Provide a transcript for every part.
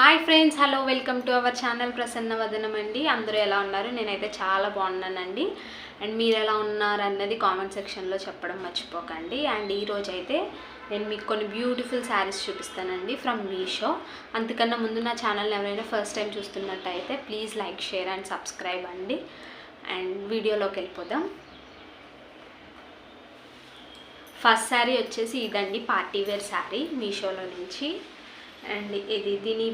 Hi friends, hello, welcome to our channel Prasanna వదనం అండి. అందరూ ఎలా ఉన్నారు? నేనైతే చాలా బాగున్నానండి. అండ్ మీరు ఎలా ఉన్నారు అన్నది కామెంట్ సెక్షన్లో చెప్పడం మర్చిపోకండి. అండ్ ఈరోజు అయితే నేను మీకు కొన్ని బ్యూటిఫుల్ శారీస్ చూపిస్తానండి ఫ్రమ్ మీషో. అంతకన్నా ముందు నా ఛానల్ని ఎవరైనా ఫస్ట్ టైం చూస్తున్నట్టయితే please like, share and subscribe అండి. అండ్ వీడియోలోకి వెళ్ళిపోదాం. ఫస్ట్ శారీ వచ్చేసి ఇదండి, పార్టీ వేర్ శారీ మీషోలో నుంచి. అండ్ దీని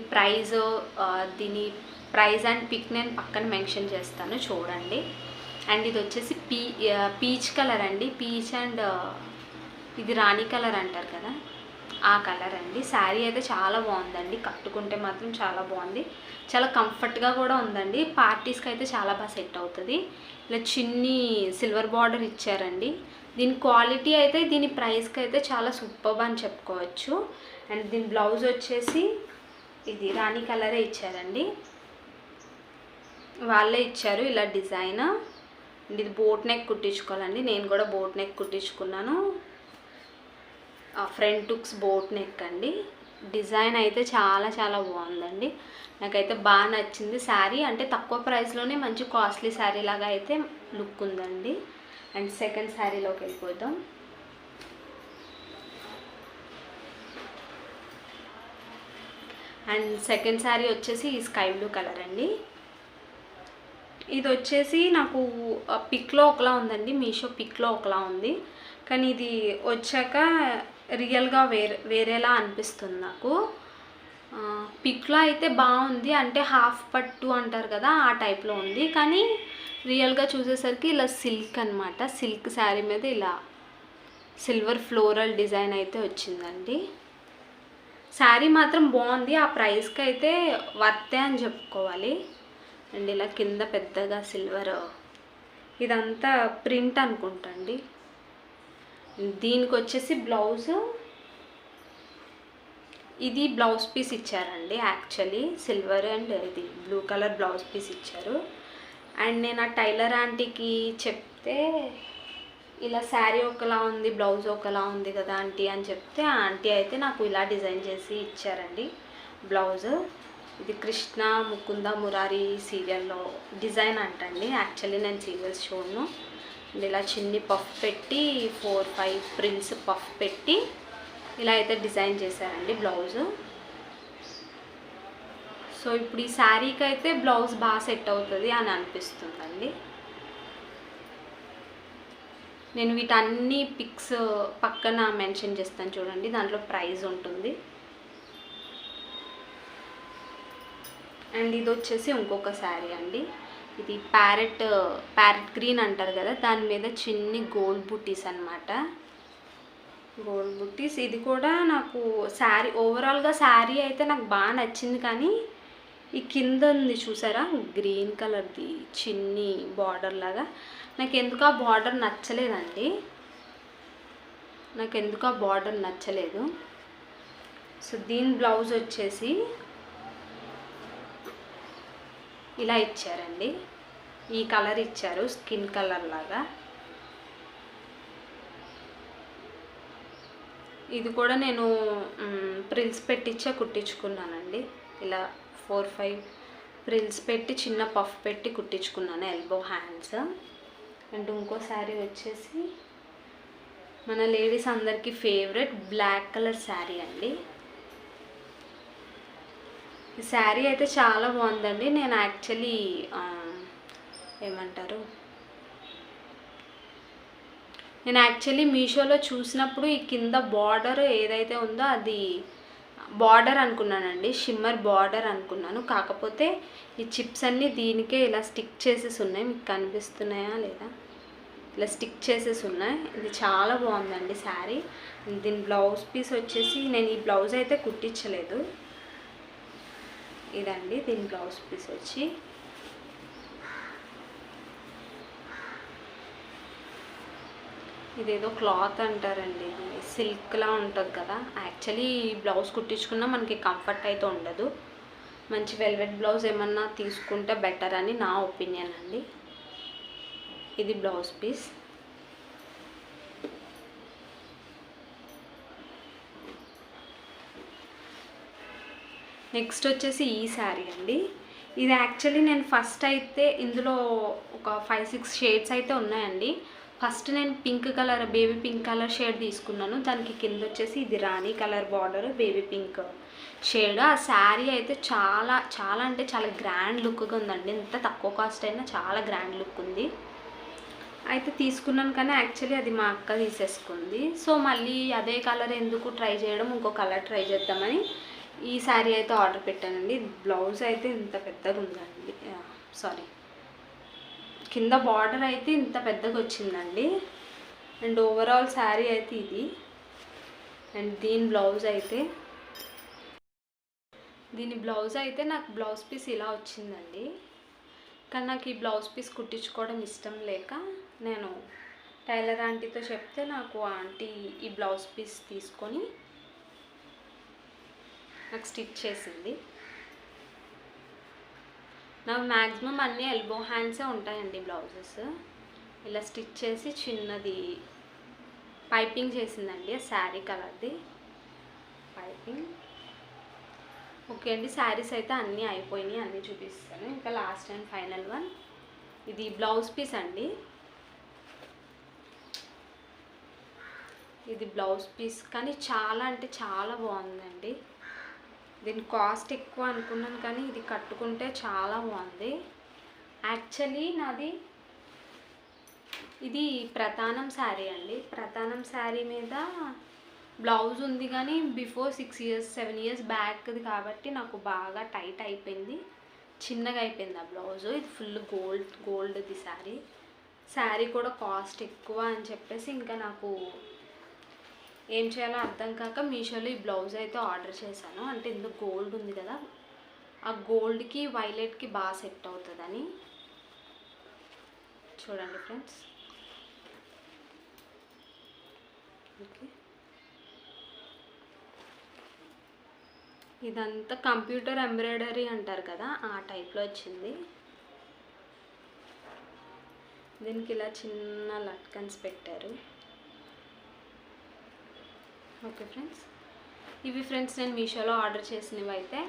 ప్రైస్ అండ్ పిక్ నేను పక్కన మెన్షన్ చేస్తాను, చూడండి. అండ్ ఇది వచ్చేసి పీచ్ కలర్ అండి. పీచ్ అండ్ ఇది రాణి కలర్ అంటారు కదా, ఆ కలర్ అండి. శారీ అయితే చాలా బాగుందండి, కట్టుకుంటే మాత్రం చాలా బాగుంది, చాలా కంఫర్ట్గా కూడా ఉందండి. పార్టీస్కి అయితే చాలా బాగా సెట్ అవుతుంది. ఇలా చిన్ని సిల్వర్ బార్డర్ ఇచ్చారండి. దీని క్వాలిటీ అయితే దీని ప్రైస్కి అయితే చాలా సూపర్బ్ అని చెప్పుకోవచ్చు. అండ్ దీని బ్లౌజ్ వచ్చేసి ఇది రాణి కలరే ఇచ్చారండి, వాళ్ళే ఇచ్చారు ఇలా డిజైన్. అండ్ ఇది బోట్ నెక్ కుట్టించుకోవాలండి, నేను కూడా బోట్ నెక్ కుట్టించుకున్నాను. ఫ్రంట్ టుక్స్ బోట్ నెక్ అండి. డిజైన్ అయితే చాలా చాలా బాగుందండి, నాకైతే బాగా నచ్చింది శారీ. అంటే తక్కువ ప్రైస్లోనే మంచి కాస్ట్లీ శారీ లాగా అయితే లుక్ ఉందండి. అండ్ సెకండ్ శారీలోకి వెళ్ళిపోదాం. అండ్ సెకండ్ శారీ వచ్చేసి స్కై బ్లూ కలర్ అండి. ఇది వచ్చేసి నాకు పిక్లో ఒకలా ఉందండి, మీషో పిక్లో ఒకలా ఉంది, కానీ ఇది వచ్చాక రియల్గా వేరేలా అనిపిస్తుంది నాకు. పిక్లో అయితే బాగుంది, అంటే హాఫ్ పట్టు అంటారు కదా, ఆ టైప్లో ఉంది. కానీ రియల్గా చూసేసరికి ఇలా సిల్క్ అనమాట. సిల్క్ శారీ మీద ఇలా సిల్వర్ ఫ్లోరల్ డిజైన్ అయితే వచ్చిందండి. శారీ మాత్రం బాగుంది, ఆ ప్రైస్కి అయితే వర్తే అని చెప్పుకోవాలి. అండ్ ఇలా కింద పెద్దగా సిల్వర్, ఇదంతా ప్రింట్ అనుకుంటా అండి. దీనికి వచ్చేసి బ్లౌజు, ఇది బ్లౌజ్ పీస్ ఇచ్చారండి. యాక్చువల్లీ సిల్వర్ అండ్ ఇది బ్లూ కలర్ బ్లౌజ్ పీస్ ఇచ్చారు. అండ్ నేను ఆ టైలర్ ఆంటీకి చెప్తే ఇలా శారీ ఒకలా ఉంది, బ్లౌజ్ ఒకలా ఉంది కదా ఆంటీ అని చెప్తే, ఆ ఆంటీ అయితే నాకు ఇలా డిజైన్ చేసి ఇచ్చారండి బ్లౌజ్. ఇది కృష్ణ ముకుంద మురారి సీరియల్లో డిజైన్ అంటండి. యాక్చువల్లీ నేను సీరియల్స్ చూడను. ఇలా చిన్ని పఫ్ పెట్టి 4-5 ప్రిల్స్ పఫ్ పెట్టి ఇలా అయితే డిజైన్ చేశారండి బ్లౌజ్. సో ఇప్పుడు ఈ శారీకి అయితే బ్లౌజ్ బాగా సెట్ అవుతుంది అని అనిపిస్తుందండి. నేను వీటన్ని పిక్స్ పక్కన మెన్షన్ చేస్తాను, చూడండి, దాంట్లో ప్రైస్ ఉంటుంది. అండ్ ఇది వచ్చేసి ఇంకొక శారీ అండి. ఇది ప్యారెట్ గ్రీన్ అంటారు కదా, దాని మీద చిన్ని గోల్డ్ బుట్టీస్ అనమాట, గోల్డ్ బుట్టీస్. ఇది కూడా నాకు శారీ ఓవరాల్గా శారీ అయితే నాకు బాగా నచ్చింది. కానీ ఈ కింద ఉంది చూసారా, గ్రీన్ కలర్ది చిన్ని బార్డర్ లాగా, నాకు ఎందుకు ఆ బార్డర్ నచ్చలేదండి, సో దీని బ్లౌజ్ వచ్చేసి ఇలా ఇచ్చారండి, ఈ కలర్ ఇచ్చారు, స్కిన్ కలర్ లాగా. ఇది కూడా నేను ప్రిల్స్ పెట్టించే కుట్టించుకున్నానండి. ఇలా 4-5 ప్రిల్స్ పెట్టి చిన్న పఫ్ పెట్టి కుట్టించుకున్నాను, ఎల్బో హ్యాండ్స్. అండ్ ఇంకో శారీ వచ్చేసి మన లేడీస్ అందరికీ ఫేవరెట్ బ్లాక్ కలర్ శారీ అండి. ఈ శారీ అయితే చాలా బాగుందండి. నేను యాక్చువల్లీ మీషోలో చూసినప్పుడు ఈ కింద బార్డర్ ఏదైతే ఉందో అది బార్డర్ అనుకున్నానండి, షిమ్మర్ బార్డర్ అనుకున్నాను. కాకపోతే ఈ చిప్స్ అన్నీ దీనికే ఇలా స్టిక్ చేసేసి ఉన్నాయి, మీకు కనిపిస్తున్నాయా లేదా, ఇలా స్టిక్ చేసేసి ఉన్నాయి. ఇది చాలా బాగుందండి శారీ. దీని బ్లౌజ్ పీస్ వచ్చేసి నేను ఈ బ్లౌజ్ అయితే కుట్టించలేదు, ఇదండి దీని బ్లౌజ్ పీస్ వచ్చి. ఇదేదో క్లాత్ అంటారండి, సిల్క్లా ఉంటుంది కదా. యాక్చువల్లీ బ్లౌజ్ కుట్టించుకున్నా మనకి కంఫర్ట్ అయితే ఉండదు, మంచి వెల్వెట్ బ్లౌజ్ ఏమన్నా తీసుకుంటే బెటర్ అని నా ఒపీనియన్ అండి. ఇది బ్లౌజ్ పీస్. నెక్స్ట్ వచ్చేసి ఈ శారీ అండి. ఇది యాక్చువల్లీ నేను ఫస్ట్ అయితే ఇందులో ఒక 5-6 షేడ్స్ అయితే ఉన్నాయండి. ఫస్ట్ నేను pink colour, baby pink colour shade తీసుకున్నాను. దానికి కింద వచ్చేసి ఇది rani colour border, baby pink shade. ఆ శారీ అయితే చాలా చాలా అంటే చాలా గ్రాండ్ లుక్గా ఉందండి. ఎంత తక్కువ కాస్ట్ అయినా చాలా గ్రాండ్ లుక్ ఉంది. అయితే తీసుకున్నాను కానీ యాక్చువల్లీ అది మా అక్క తీసేసుకుంది. సో మళ్ళీ అదే కలర్ ఎందుకు ట్రై చేయడం, ఇంకో కలర్ ట్రై చేద్దామని ఈ శారీ అయితే ఆర్డర్ పెట్టానండి. బ్లౌజ్ అయితే ఇంత పెద్దగా ఉందండి, సారీ కింద బార్డర్ అయితే ఇంత పెద్దగా వచ్చిందండి. అండ్ ఓవరాల్ శారీ అయితే ఇది. అండ్ దీని బ్లౌజ్ అయితే నాకు బ్లౌజ్ పీస్ ఇలా వచ్చిందండి. కానీ నాకు ఈ బ్లౌజ్ పీస్ కుట్టించుకోవడం ఇష్టం లేక నేను టైలర్ ఆంటీతో చెప్తే నాకు ఆంటీ ఈ బ్లౌజ్ పీస్ తీసుకొని నాకు స్టిచ్ చేసింది. నాకు మ్యాక్సిమం అన్నీ ఎల్బో హ్యాండ్సే ఉంటాయండి బ్లౌజెస్. ఇలా స్టిచ్ చేసి చిన్నది పైపింగ్ చేసిందండి, శారీ కలర్ది పైపింగ్. ఓకే అండి, శారీస్ అయితే అన్నీ అయిపోయినాయి, అన్నీ చూపిస్తాను. ఇంకా లాస్ట్ అండ్ ఫైనల్ వన్, ఇది బ్లౌజ్ పీస్ అండి. ఇది బ్లౌజ్ పీస్ కానీ చాలా అంటే చాలా బాగుందండి. దీని కాస్ట్ ఎక్కువ అనుకున్నాను కానీ ఇది కట్టుకుంటే చాలా బాగుంది. యాక్చువల్లీ నాది ఇది ప్రతానం శారీ అండి. ప్రతానం శారీ మీద బ్లౌజ్ ఉంది కానీ బిఫోర్ 6-7 ఇయర్స్ బ్యాక్ది కాబట్టి నాకు బాగా టైట్ అయిపోయింది, చిన్నగా అయిపోయింది ఆ బ్లౌజు. ఇది ఫుల్ గోల్డ్ది శారీ కూడా కాస్ట్ ఎక్కువ అని చెప్పేసి ఇంకా నాకు ఏం చేయాలో అర్థం కాక మీషోలో ఈ బ్లౌజ్ అయితే ఆర్డర్ చేశాను. అంటే ఇందులో గోల్డ్ ఉంది కదా, ఆ గోల్డ్కి వైలెట్కి బాగా సెట్ అవుతుందని. చూడండి ఫ్రెండ్స్, ఓకే ఇదంతా కంప్యూటర్ ఎంబ్రాయిడరీ అంటారు కదా, ఆ టైప్లో వచ్చింది. దీనికి ఇలా చిన్న లట్కన్స్ పెట్టారు. ఓకే ఫ్రెండ్స్, ఇవి ఫ్రెండ్స్ నేను మీషోలో ఆర్డర్ చేసినవి అయితే.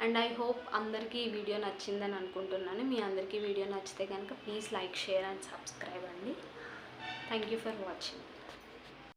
అండ్ ఐ హోప్ అందరికీ ఈ వీడియో నచ్చిందని అనుకుంటున్నాను. మీ అందరికీ వీడియో నచ్చితే కనుక please like, share and subscribe అండి. Thank you for watching.